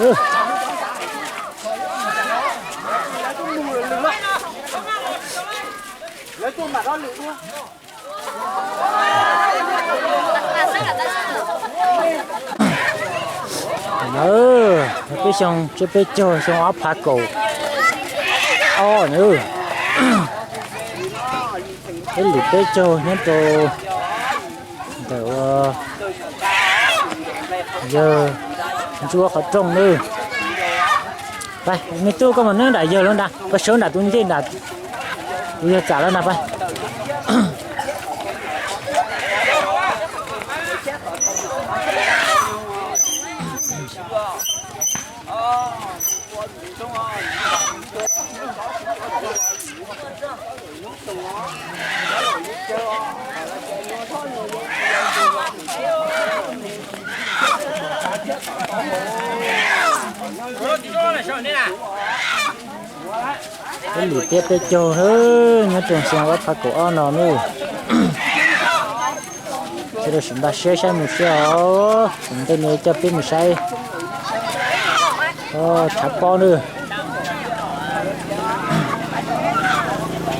lấy con mặt đó lựu luôn. Cái xong cái bé chơi xong áo phá cổ. Nữa. Cái lựu bé chơi nhớ tôi. Giờ chúa khó trông nữa. Vậy, người tôi có một nước đại giờ luôn đã. Có số là tôi như thế là bây giờ trả lên nào vậy. Cái lì tiếp tới châu nữa nhớ trường xem có phát cổ nó nữa sẽ được chúng ta share một số chúng ta nhớ cho biết một sai tháp con nữa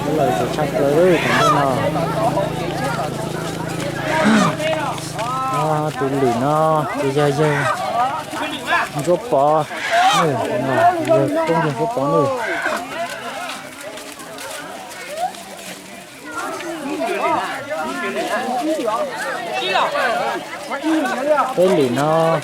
cái lời phải chắc tới đấy thằng nó tụi lì nó bây giờ rốt bò nữa giờ không dùng rốt bò nữa cái lì nó